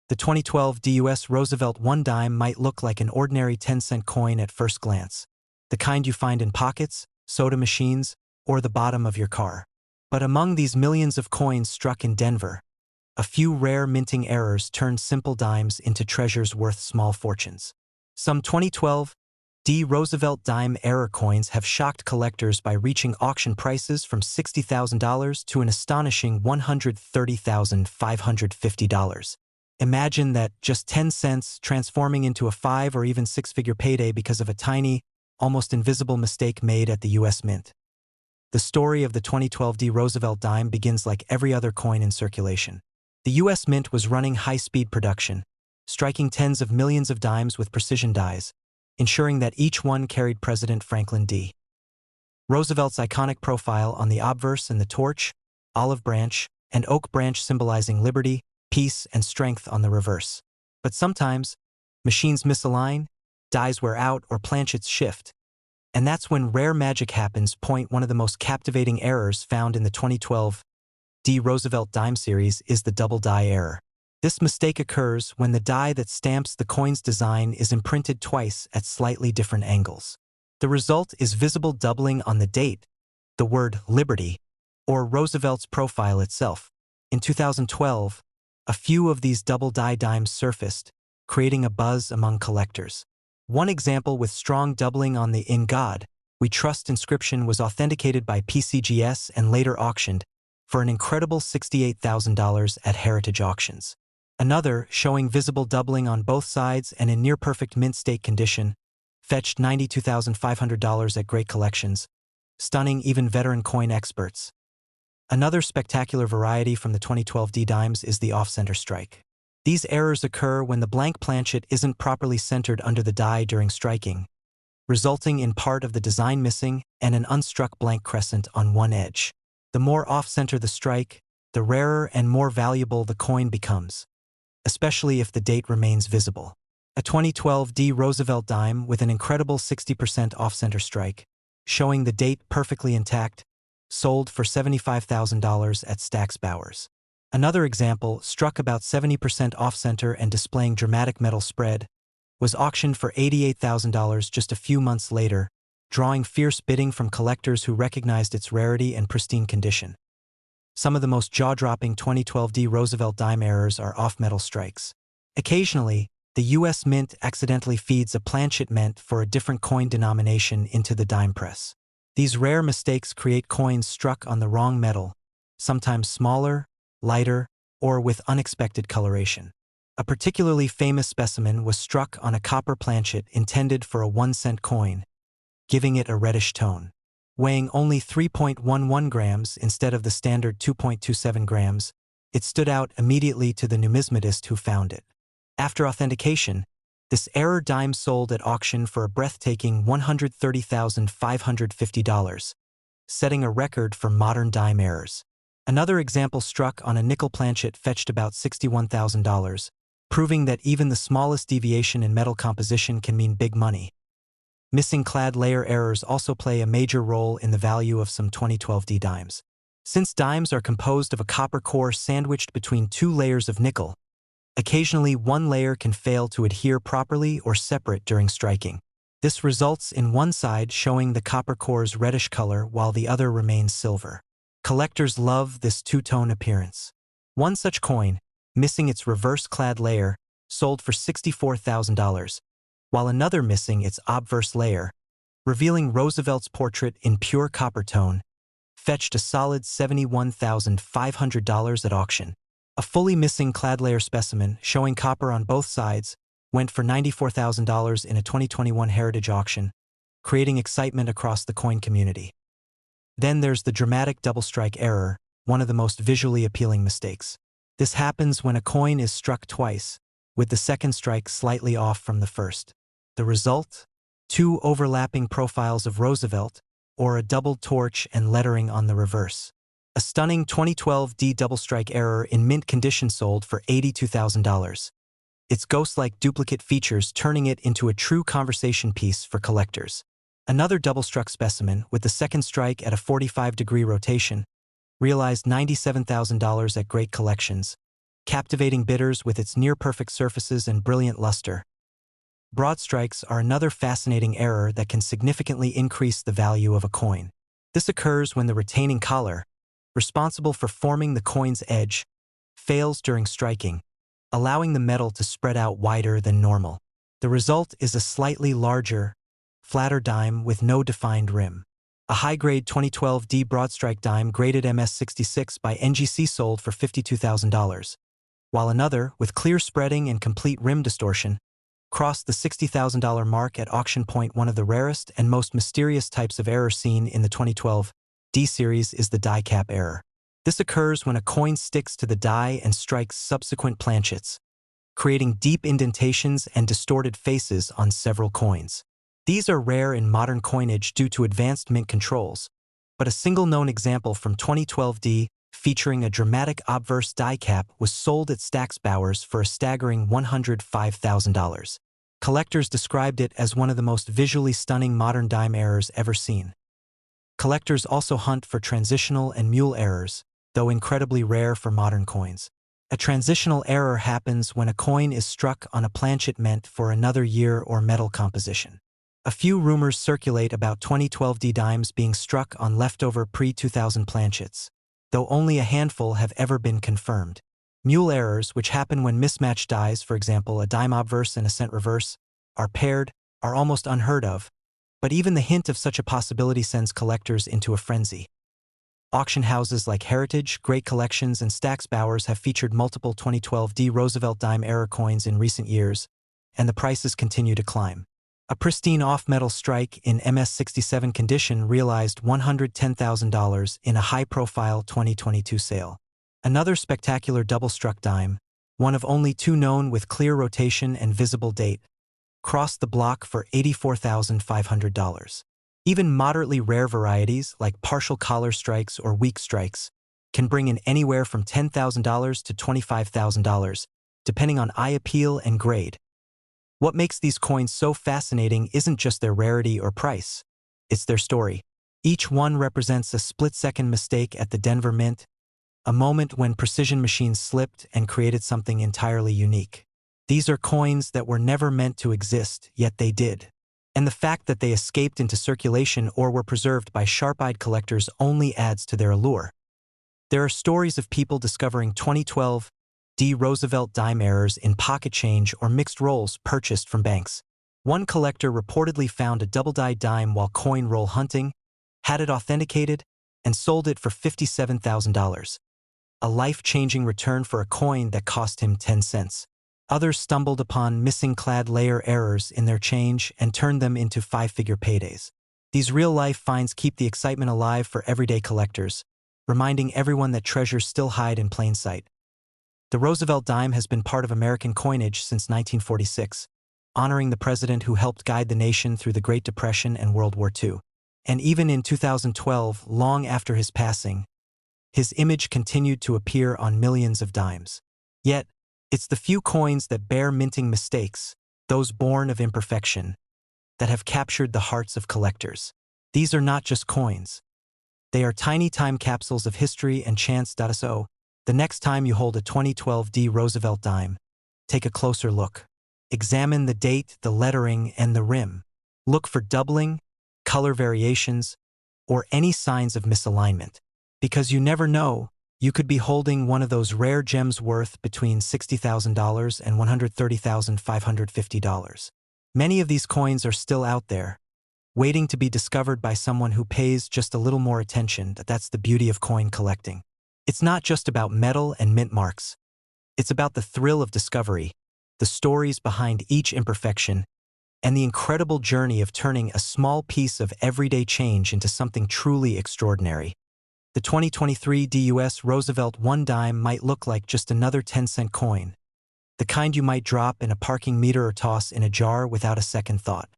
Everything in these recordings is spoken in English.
The 2012 DUS Roosevelt Dime might look like an ordinary 10-cent coin at first glance, the kind you find in pockets, soda machines, or the bottom of your car. But among these millions of coins struck in Denver, a few rare minting errors turned simple dimes into treasures worth small fortunes. Some 2012 Roosevelt Dime error coins have shocked collectors by reaching auction prices from $60,000 to an astonishing $130,550. Imagine that, just 10 cents transforming into a 5 or even 6-figure payday because of a tiny, almost invisible mistake made at the U.S. Mint. The story of the 2012 Roosevelt Dime begins like every other coin in circulation. The U.S. Mint was running high-speed production, striking tens of millions of dimes with precision dies, ensuring that each one carried President Franklin D. Roosevelt's iconic profile on the obverse and the torch, olive branch, and oak branch symbolizing liberty, peace, and strength on the reverse. But sometimes, machines misalign, dies wear out, or planchets shift. And that's when rare magic happens. One of the most captivating errors found in the 2012 Roosevelt Dime series is the double die error. This mistake occurs when the die that stamps the coin's design is imprinted twice at slightly different angles. The result is visible doubling on the date, the word Liberty, or Roosevelt's profile itself. In 2012, a few of these double die dimes surfaced, creating a buzz among collectors. One example with strong doubling on the "In God We Trust" inscription was authenticated by PCGS and later auctioned for an incredible $68,000 at heritage auctions. Another, showing visible doubling on both sides and in near-perfect mint state condition, fetched $92,500 at great collections, stunning even veteran coin experts. Another spectacular variety from the 2012 dimes is the off-center strike. These errors occur when the blank planchet isn't properly centered under the die during striking, resulting in part of the design missing and an unstruck blank crescent on one edge. The more off-center the strike, the rarer and more valuable the coin becomes, especially if the date remains visible. A 2012 Roosevelt Dime with an incredible 60% off-center strike, showing the date perfectly intact, sold for $75,000 at Stack's Bowers. Another example, struck about 70% off-center and displaying dramatic metal spread, was auctioned for $88,000 just a few months later, drawing fierce bidding from collectors who recognized its rarity and pristine condition. Some of the most jaw-dropping 2012 Roosevelt Dime errors are off-metal strikes. Occasionally, the U.S. Mint accidentally feeds a planchet meant for a different coin denomination into the dime press. These rare mistakes create coins struck on the wrong metal, sometimes smaller, lighter, or with unexpected coloration. A particularly famous specimen was struck on a copper planchet intended for a 1-cent coin, giving it a reddish tone. Weighing only 3.11 grams instead of the standard 2.27 grams, it stood out immediately to the numismatist who found it. After authentication, this error dime sold at auction for a breathtaking $130,550, setting a record for modern dime errors. Another example struck on a nickel planchet fetched about $61,000, proving that even the smallest deviation in metal composition can mean big money. Missing clad layer errors also play a major role in the value of some 2012 dimes. Since dimes are composed of a copper core sandwiched between two layers of nickel, occasionally one layer can fail to adhere properly or separate during striking. This results in one side showing the copper core's reddish color while the other remains silver. Collectors love this two-tone appearance. One such coin, missing its reverse clad layer, sold for $64,000, while another missing its obverse layer, revealing Roosevelt's portrait in pure copper tone, fetched a solid $71,500 at auction. A fully missing clad layer specimen, showing copper on both sides, went for $94,000 in a 2021 heritage auction, creating excitement across the coin community. Then there's the dramatic double strike error, one of the most visually appealing mistakes. This happens when a coin is struck twice, with the second strike slightly off from the first. The result? Two overlapping profiles of Roosevelt, or a doubled torch and lettering on the reverse. A stunning 2012 double strike error in mint condition sold for $82,000. Its ghost-like duplicate features turning it into a true conversation piece for collectors. Another double-struck specimen, with the second strike at a 45-degree rotation, realized $97,000 at great collections, captivating bidders with its near-perfect surfaces and brilliant luster. Broad strikes are another fascinating error that can significantly increase the value of a coin. This occurs when the retaining collar, responsible for forming the coin's edge, fails during striking, allowing the metal to spread out wider than normal. The result is a slightly larger, flatter dime with no defined rim. A high-grade 2012 D broadstrike dime graded MS66 by NGC sold for $52,000, while another, with clear spreading and complete rim distortion, crossed the $60,000 mark at auction point. One of the rarest and most mysterious types of error seen in the 2012 D series is the die cap error. This occurs when a coin sticks to the die and strikes subsequent planchets, creating deep indentations and distorted faces on several coins. These are rare in modern coinage due to advanced mint controls, but a single known example from 2012 D, featuring a dramatic obverse die cap, was sold at Stack's Bowers for a staggering $105,000. Collectors described it as one of the most visually stunning modern dime errors ever seen. Collectors also hunt for transitional and mule errors, though incredibly rare for modern coins. A transitional error happens when a coin is struck on a planchet meant for another year or metal composition. A few rumors circulate about 2012 D dimes being struck on leftover pre-2000 planchets, though only a handful have ever been confirmed. Mule errors, which happen when mismatched dies, for example a dime obverse and a cent reverse, are paired, are almost unheard of, but even the hint of such a possibility sends collectors into a frenzy. Auction houses like Heritage, Great Collections, and Stack's Bowers have featured multiple 2012 D Roosevelt Dime error coins in recent years, and the prices continue to climb. A pristine off-metal strike in MS67 condition realized $110,000 in a high-profile 2022 sale. Another spectacular double-struck dime, one of only two known with clear rotation and visible date, crossed the block for $84,500. Even moderately rare varieties, like partial collar strikes or weak strikes, can bring in anywhere from $10,000 to $25,000, depending on eye appeal and grade. What makes these coins so fascinating isn't just their rarity or price, it's their story. Each one represents a split-second mistake at the Denver Mint, a moment when precision machines slipped and created something entirely unique. These are coins that were never meant to exist, yet they did. And the fact that they escaped into circulation or were preserved by sharp-eyed collectors only adds to their allure. There are stories of people discovering 2012 D Roosevelt Dime errors in pocket change or mixed rolls purchased from banks. One collector reportedly found a double-dyed dime while coin roll hunting, had it authenticated, and sold it for $57,000. A life-changing return for a coin that cost him 10 cents. Others stumbled upon missing clad layer errors in their change and turned them into five-figure paydays. These real-life finds keep the excitement alive for everyday collectors, reminding everyone that treasures still hide in plain sight. The Roosevelt dime has been part of American coinage since 1946, honoring the president who helped guide the nation through the Great Depression and World War II. And even in 2012, long after his passing, his image continued to appear on millions of dimes. Yet, it's the few coins that bear minting mistakes, those born of imperfection, that have captured the hearts of collectors. These are not just coins. They are tiny time capsules of history and chance. So, the next time you hold a 2012 D Roosevelt dime, take a closer look. Examine the date, the lettering, and the rim. Look for doubling, color variations, or any signs of misalignment. Because you never know, you could be holding one of those rare gems worth between $60,000 and $130,550. Many of these coins are still out there, waiting to be discovered by someone who pays just a little more attention. That's the beauty of coin collecting. It's not just about metal and mint marks. It's about the thrill of discovery, the stories behind each imperfection, and the incredible journey of turning a small piece of everyday change into something truly extraordinary. The 2023 DUS Roosevelt Dime might look like just another 10-cent coin, the kind you might drop in a parking meter or toss in a jar without a second thought.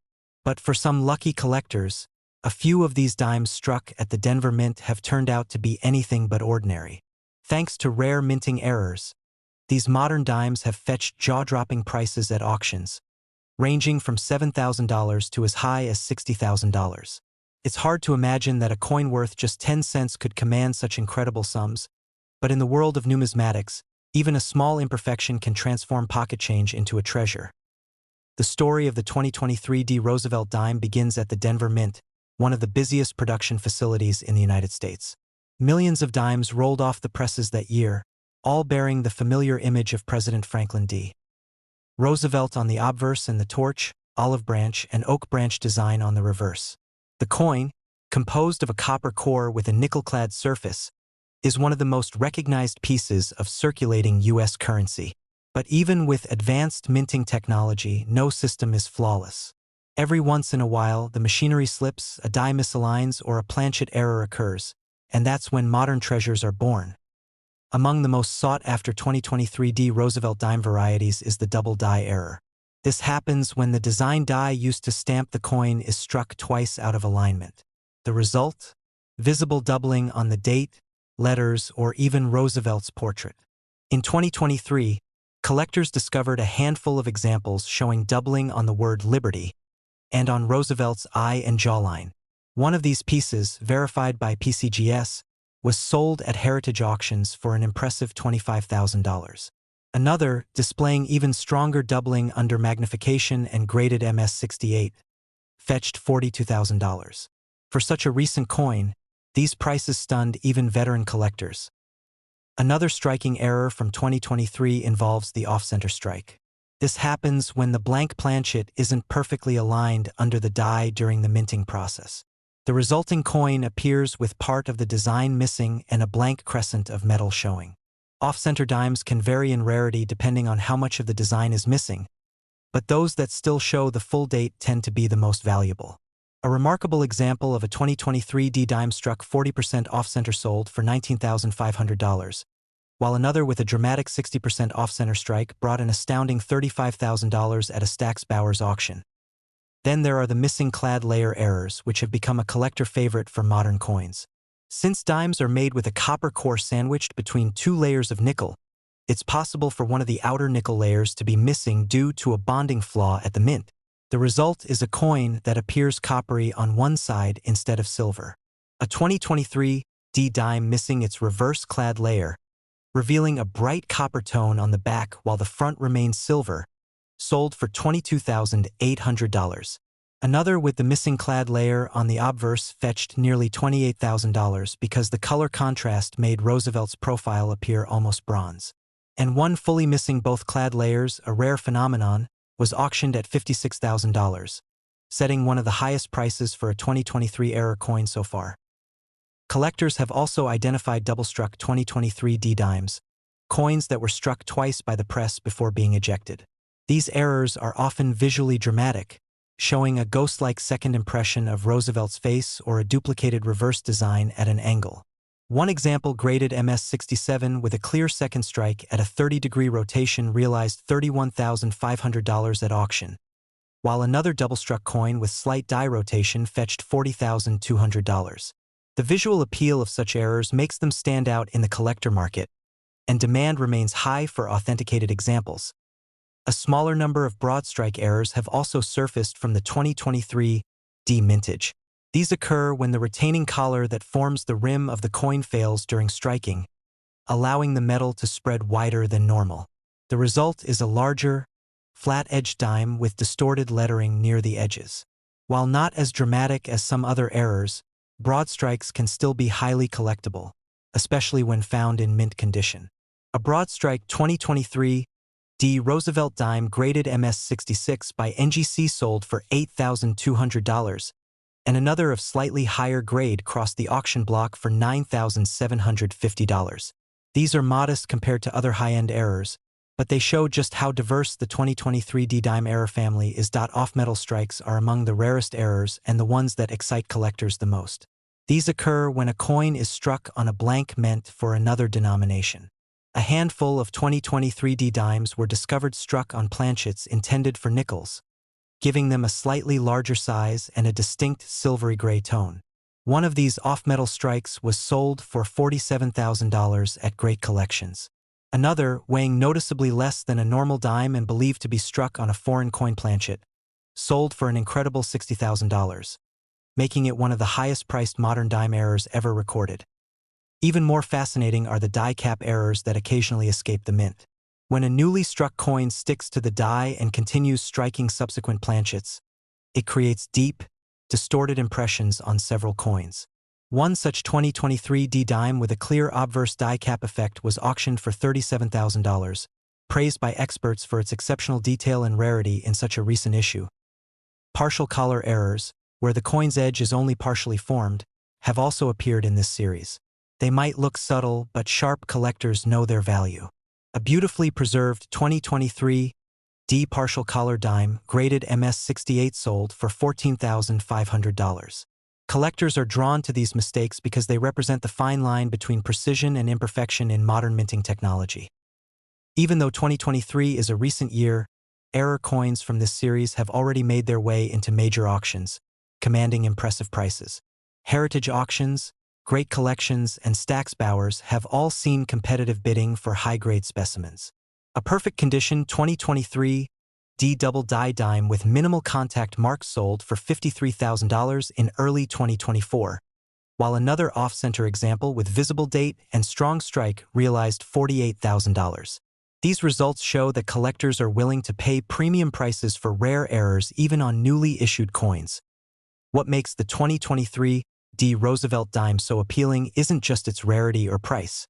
But for some lucky collectors, a few of these dimes struck at the Denver Mint have turned out to be anything but ordinary. Thanks to rare minting errors, these modern dimes have fetched jaw-dropping prices at auctions, ranging from $7,000 to as high as $60,000. It's hard to imagine that a coin worth just 10 cents could command such incredible sums, but in the world of numismatics, Even a small imperfection can transform pocket change into a treasure. The story of the 2023 D Roosevelt Dime begins at the Denver Mint, one of the busiest production facilities in the United States. Millions of dimes rolled off the presses that year, all bearing the familiar image of President Franklin D. Roosevelt on the obverse and the torch, olive branch, and oak branch design on the reverse. The coin, composed of a copper core with a nickel-clad surface, is one of the most recognized pieces of circulating U.S. currency. But even with advanced minting technology, no system is flawless. Every once in a while, the machinery slips, a die misaligns, or a planchet error occurs, and that's when modern treasures are born. Among the most sought-after 2023 D Roosevelt Dime varieties is the double die error. This happens when the design die used to stamp the coin is struck twice out of alignment. The result? Visible doubling on the date, letters, or even Roosevelt's portrait. In 2023, collectors discovered a handful of examples showing doubling on the word Liberty and on Roosevelt's eye and jawline. One of these pieces, verified by PCGS, was sold at heritage auctions for an impressive $25,000. Another, displaying even stronger doubling under magnification and graded MS-68, fetched $42,000. For such a recent coin, these prices stunned even veteran collectors. Another striking error from 2023 involves the off-center strike. This happens when the blank planchet isn't perfectly aligned under the die during the minting process. The resulting coin appears with part of the design missing and a blank crescent of metal showing. Off-center dimes can vary in rarity depending on how much of the design is missing, but those that still show the full date tend to be the most valuable. A remarkable example of a 2023 D dime struck 40% off-center sold for $19,500, while another with a dramatic 60% off-center strike brought an astounding $35,000 at a Stack's Bowers auction. Then there are the missing clad layer errors, which have become a collector favorite for modern coins. Since dimes are made with a copper core sandwiched between two layers of nickel, it's possible for one of the outer nickel layers to be missing due to a bonding flaw at the mint. The result is a coin that appears coppery on one side instead of silver. A 2023 D dime missing its reverse clad layer, revealing a bright copper tone on the back while the front remains silver, sold for $22,800. Another with the missing clad layer on the obverse fetched nearly $28,000 because the color contrast made Roosevelt's profile appear almost bronze. And one fully missing both clad layers, a rare phenomenon, was auctioned at $56,000, setting one of the highest prices for a 2023 era coin so far. Collectors have also identified double-struck 2023 D dimes, coins that were struck twice by the press before being ejected. These errors are often visually dramatic, showing a ghost-like second impression of Roosevelt's face or a duplicated reverse design at an angle. One example graded MS-67 with a clear second strike at a 30-degree rotation realized $31,500 at auction, while another double-struck coin with slight die rotation fetched $40,200. The visual appeal of such errors makes them stand out in the collector market, and demand remains high for authenticated examples. A smaller number of broad strike errors have also surfaced from the 2023 D mintage. These occur when the retaining collar that forms the rim of the coin fails during striking, allowing the metal to spread wider than normal. The result is a larger, flat-edged dime with distorted lettering near the edges. While not as dramatic as some other errors, broad strikes can still be highly collectible, especially when found in mint condition. A broad strike 2023 D Roosevelt Dime graded MS-66 by NGC sold for $8,200, and another of slightly higher grade crossed the auction block for $9,750. These are modest compared to other high-end errors, but they show just how diverse the 2023 D dime error family is. Off-metal strikes are among the rarest errors and the ones that excite collectors the most. These occur when a coin is struck on a blank meant for another denomination. A handful of 2023 D dimes were discovered struck on planchets intended for nickels, giving them a slightly larger size and a distinct silvery gray tone. One of these off-metal strikes was sold for $47,000 at Great Collections. Another, weighing noticeably less than a normal dime and believed to be struck on a foreign coin planchet, sold for an incredible $60,000, making it one of the highest-priced modern dime errors ever recorded. Even more fascinating are the die cap errors that occasionally escape the mint. When a newly struck coin sticks to the die and continues striking subsequent planchets, it creates deep, distorted impressions on several coins. One such 2023 D-Dime with a clear obverse die cap effect was auctioned for $37,000, praised by experts for its exceptional detail and rarity in such a recent issue. Partial collar errors, where the coin's edge is only partially formed, have also appeared in this series. They might look subtle, but sharp collectors know their value. A beautifully preserved 2023 D partial collar dime, graded MS68, sold for $14,500. Collectors are drawn to these mistakes because they represent the fine line between precision and imperfection in modern minting technology. Even though 2023 is a recent year, error coins from this series have already made their way into major auctions, commanding impressive prices. Heritage auctions, great collections, and stacks bowers have all seen competitive bidding for high-grade specimens. A perfect condition 2023 D double die dime with minimal contact marks sold for $53,000 in early 2024, while another off-center example with visible date and strong strike realized $48,000. These results show that collectors are willing to pay premium prices for rare errors even on newly issued coins. What makes the 2023 D Roosevelt Dime so appealing isn't just its rarity or price.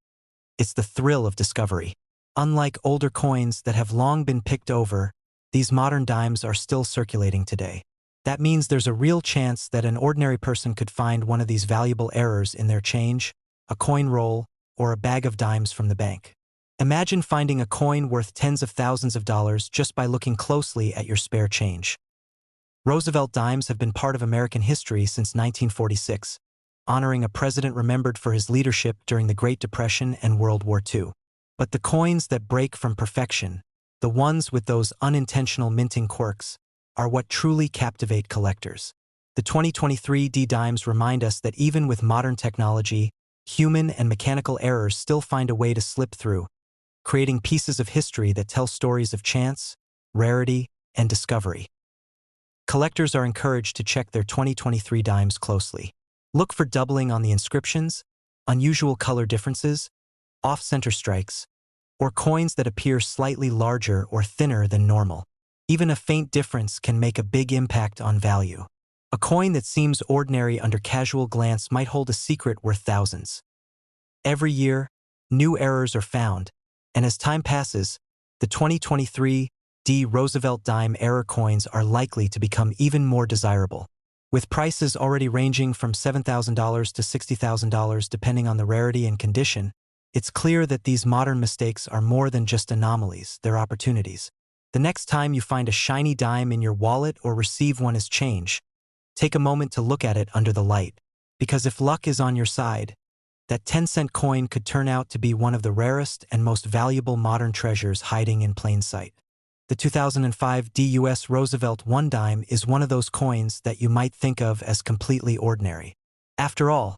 It's the thrill of discovery. Unlike older coins that have long been picked over, these modern dimes are still circulating today. That means there's a real chance that an ordinary person could find one of these valuable errors in their change, a coin roll, or a bag of dimes from the bank. Imagine finding a coin worth tens of thousands of dollars just by looking closely at your spare change. Roosevelt dimes have been part of American history since 1946, honoring a president remembered for his leadership during the Great Depression and World War II. But the coins that break from perfection, the ones with those unintentional minting quirks, are what truly captivate collectors. The 2023 D-Dimes remind us that even with modern technology, human and mechanical errors still find a way to slip through, creating pieces of history that tell stories of chance, rarity, and discovery. Collectors are encouraged to check their 2023 dimes closely. Look for doubling on the inscriptions, unusual color differences, off-center strikes, or coins that appear slightly larger or thinner than normal. Even a faint difference can make a big impact on value. A coin that seems ordinary under casual glance might hold a secret worth thousands. Every year, new errors are found, and as time passes, the 2023 D Roosevelt Dime error coins are likely to become even more desirable. With prices already ranging from $7,000 to $60,000 depending on the rarity and condition, it's clear that these modern mistakes are more than just anomalies, they're opportunities. The next time you find a shiny dime in your wallet or receive one as change, take a moment to look at it under the light, because if luck is on your side, that 10-cent coin could turn out to be one of the rarest and most valuable modern treasures hiding in plain sight. The 2005 D.U.S. Roosevelt One Dime is one of those coins that you might think of as completely ordinary. After all,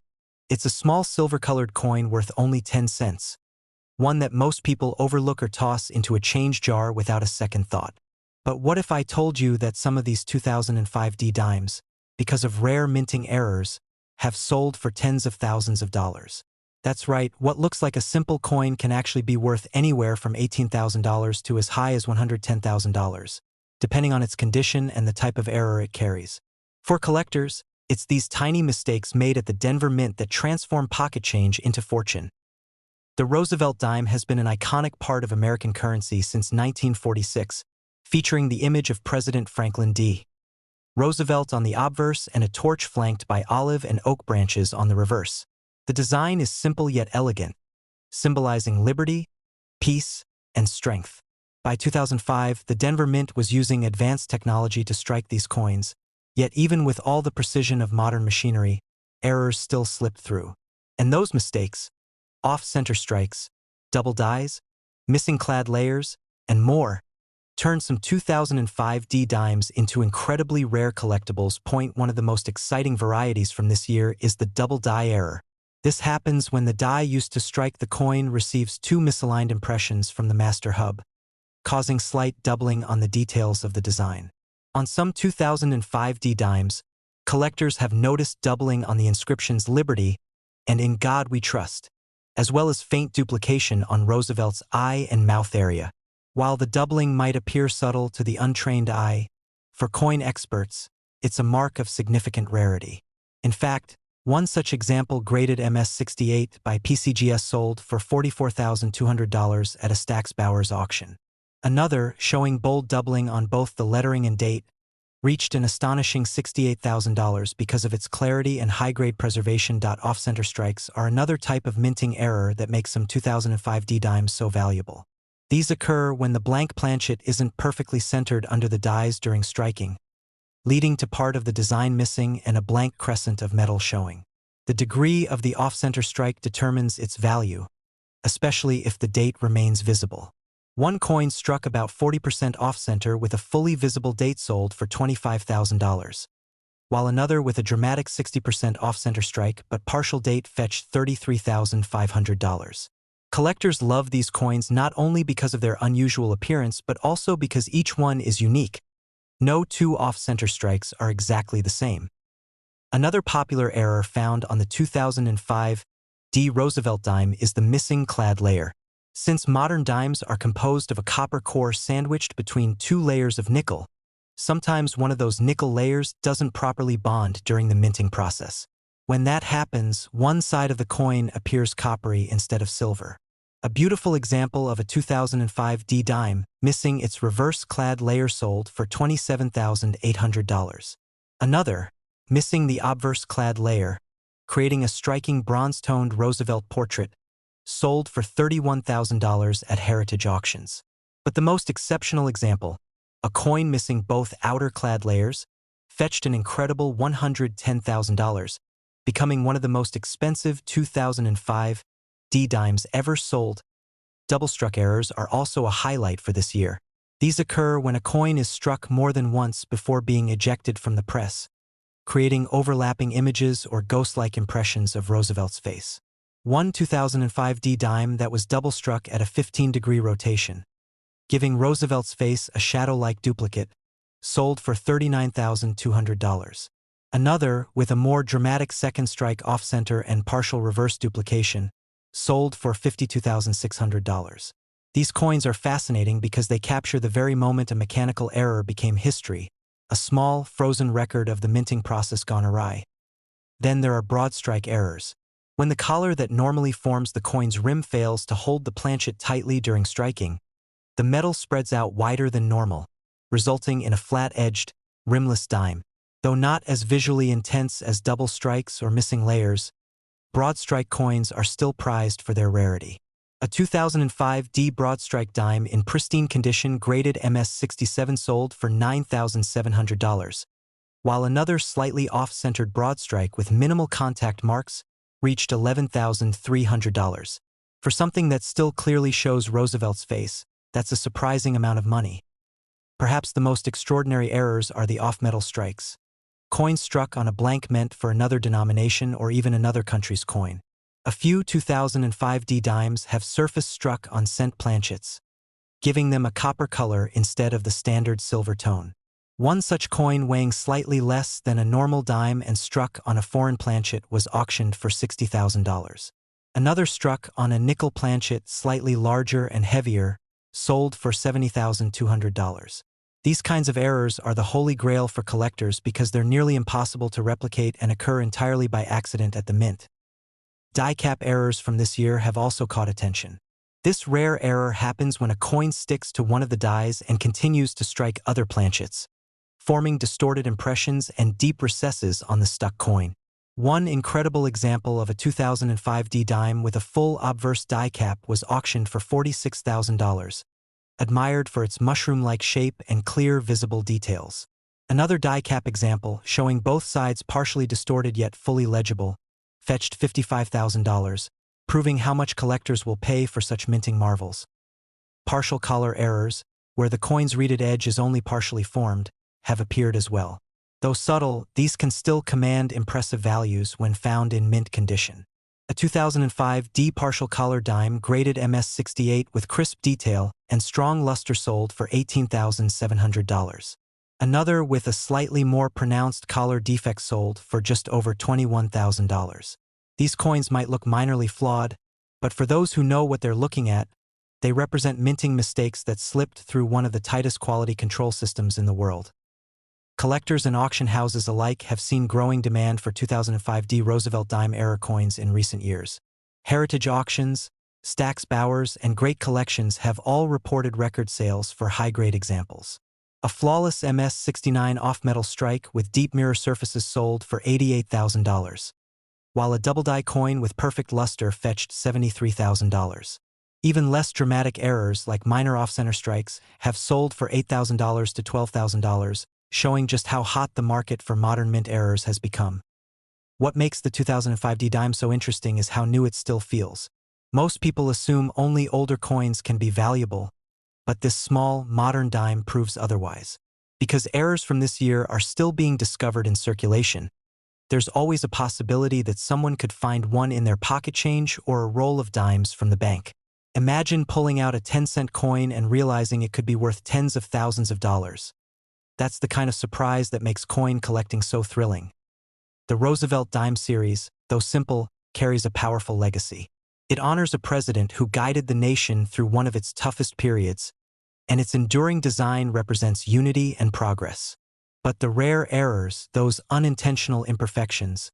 it's a small silver-colored coin worth only 10 cents, one that most people overlook or toss into a change jar without a second thought. But what if I told you that some of these 2005 D-Dimes, because of rare minting errors, have sold for tens of thousands of dollars? That's right, what looks like a simple coin can actually be worth anywhere from $18,000 to as high as $110,000, depending on its condition and the type of error it carries. For collectors, it's these tiny mistakes made at the Denver Mint that transform pocket change into fortune. The Roosevelt dime has been an iconic part of American currency since 1946, featuring the image of President Franklin D. Roosevelt on the obverse and a torch flanked by olive and oak branches on the reverse. The design is simple yet elegant, symbolizing liberty, peace, and strength. By 2005, the Denver Mint was using advanced technology to strike these coins, yet even with all the precision of modern machinery, errors still slipped through. And those mistakes, off-center strikes, double dies, missing clad layers, and more, turned some 2005 D-Dimes into incredibly rare collectibles. One of the most exciting varieties from this year is the double die error. This happens when the die used to strike the coin receives two misaligned impressions from the master hub, causing slight doubling on the details of the design. On some 2005 D-Dimes, collectors have noticed doubling on the inscriptions Liberty and In God We Trust. as well as faint duplication on Roosevelt's eye and mouth area. While the doubling might appear subtle to the untrained eye, for coin experts, it's a mark of significant rarity. In fact, one such example graded MS-68 by PCGS sold for $44,200 at a Stack's Bowers auction. Another, showing bold doubling on both the lettering and date, reached an astonishing $68,000 because of its clarity and high-grade preservation. Off-center strikes are another type of minting error that makes some 2005 D-dimes so valuable. These occur when the blank planchet isn't perfectly centered under the dies during striking, leading to part of the design missing and a blank crescent of metal showing. The degree of the off-center strike determines its value, especially if the date remains visible. One coin struck about 40% off-center with a fully visible date sold for $25,000, while another with a dramatic 60% off-center strike but partial date fetched $33,500. Collectors love these coins not only because of their unusual appearance but also because each one is unique. No two off-center strikes are exactly the same. Another popular error found on the 2005 D Roosevelt dime is the missing clad layer. Since modern dimes are composed of a copper core sandwiched between two layers of nickel, sometimes one of those nickel layers doesn't properly bond during the minting process. When that happens, one side of the coin appears coppery instead of silver. A beautiful example of a 2005 D dime missing its reverse-clad layer sold for $27,800. Another, missing the obverse-clad layer, creating a striking bronze-toned Roosevelt portrait, sold for $31,000 at heritage auctions. But the most exceptional example, a coin missing both outer-clad layers, fetched an incredible $110,000, becoming one of the most expensive 2005 D-dimes ever sold. Double-struck errors are also a highlight for this year. These occur when a coin is struck more than once before being ejected from the press, creating overlapping images or ghost-like impressions of Roosevelt's face. One 2005 D-dime that was double-struck at a 15-degree rotation, giving Roosevelt's face a shadow-like duplicate, sold for $39,200. Another, with a more dramatic second strike off-center and partial reverse duplication, sold for $52,600. These coins are fascinating because they capture the very moment a mechanical error became history, a small, frozen record of the minting process gone awry. Then there are broad strike errors. When the collar that normally forms the coin's rim fails to hold the planchet tightly during striking, the metal spreads out wider than normal, resulting in a flat-edged, rimless dime. Though not as visually intense as double strikes or missing layers, broad strike coins are still prized for their rarity. A 2005 D broad strike dime in pristine condition graded MS-67 sold for $9,700, while another slightly off-centered broad strike with minimal contact marks reached $11,300. For something that still clearly shows Roosevelt's face, that's a surprising amount of money. Perhaps the most extraordinary errors are the off-metal strikes. Coins struck on a blank meant for another denomination or even another country's coin. A few 2005 D dimes have surface struck on cent planchets, giving them a copper color instead of the standard silver tone. One such coin weighing slightly less than a normal dime and struck on a foreign planchet was auctioned for $60,000. Another struck on a nickel planchet slightly larger and heavier, sold for $70,200. These kinds of errors are the holy grail for collectors because they're nearly impossible to replicate and occur entirely by accident at the mint. Die cap errors from this year have also caught attention. This rare error happens when a coin sticks to one of the dies and continues to strike other planchets, forming distorted impressions and deep recesses on the stuck coin. One incredible example of a 2005 D dime with a full obverse die cap was auctioned for $46,000, admired for its mushroom-like shape and clear visible details. Another die cap example, showing both sides partially distorted yet fully legible, fetched $55,000, proving how much collectors will pay for such minting marvels. Partial collar errors, where the coin's reeded edge is only partially formed, have appeared as well. Though subtle, these can still command impressive values when found in mint condition. A 2005 D partial collar dime graded MS-68 with crisp detail and strong luster sold for $18,700. Another with a slightly more pronounced collar defect sold for just over $21,000. These coins might look minorly flawed, But for those who know what they're looking at, they represent minting mistakes that slipped through one of the tightest quality control systems in the world. Collectors and auction houses alike have seen growing demand for 2005 Roosevelt Dime era coins in recent years. Heritage auctions, Stax Bowers, and Great Collections have all reported record sales for high-grade examples. A flawless MS-69 off-metal strike with deep mirror surfaces sold for $88,000, while a double-die coin with perfect luster fetched $73,000. Even less dramatic errors like minor off-center strikes have sold for $8,000 to $12,000, showing just how hot the market for modern mint errors has become. What makes the 2005 Dime so interesting is how new it still feels. Most people assume only older coins can be valuable, but this small, modern dime proves otherwise. Because errors from this year are still being discovered in circulation, there's always a possibility that someone could find one in their pocket change or a roll of dimes from the bank. Imagine pulling out a 10-cent coin and realizing it could be worth tens of thousands of dollars. That's the kind of surprise that makes coin collecting so thrilling. The Roosevelt Dime series, though simple, carries a powerful legacy. It honors a president who guided the nation through one of its toughest periods, and its enduring design represents unity and progress. But the rare errors, those unintentional imperfections,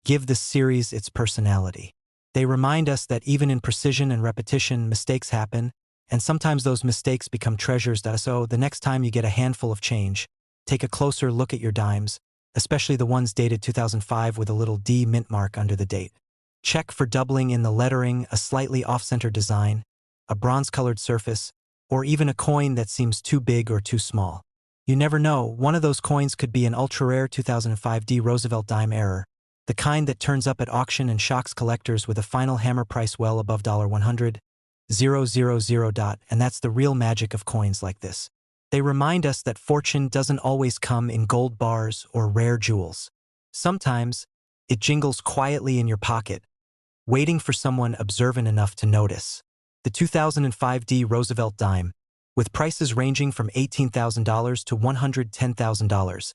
give this series its personality. They remind us that even in precision and repetition, mistakes happen, and sometimes those mistakes become treasures. So the next time you get a handful of change, take a closer look at your dimes, especially the ones dated 2005 with a little D mint mark under the date. Check for doubling in the lettering, a slightly off-center design, a bronze-colored surface, or even a coin that seems too big or too small. You never know, one of those coins could be an ultra-rare 2005 Roosevelt Dime error, the kind that turns up at auction and shocks collectors with a final hammer price well above $100,000. And that's the real magic of coins like this. They remind us that fortune doesn't always come in gold bars or rare jewels. Sometimes, it jingles quietly in your pocket, waiting for someone observant enough to notice. The 2005 Roosevelt Dime, with prices ranging from $18,000 to $110,000,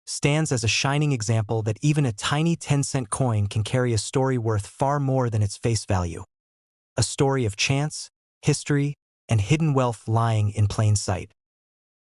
stands as a shining example that even a tiny 10-cent coin can carry a story worth far more than its face value. A story of chance, history, and hidden wealth lying in plain sight.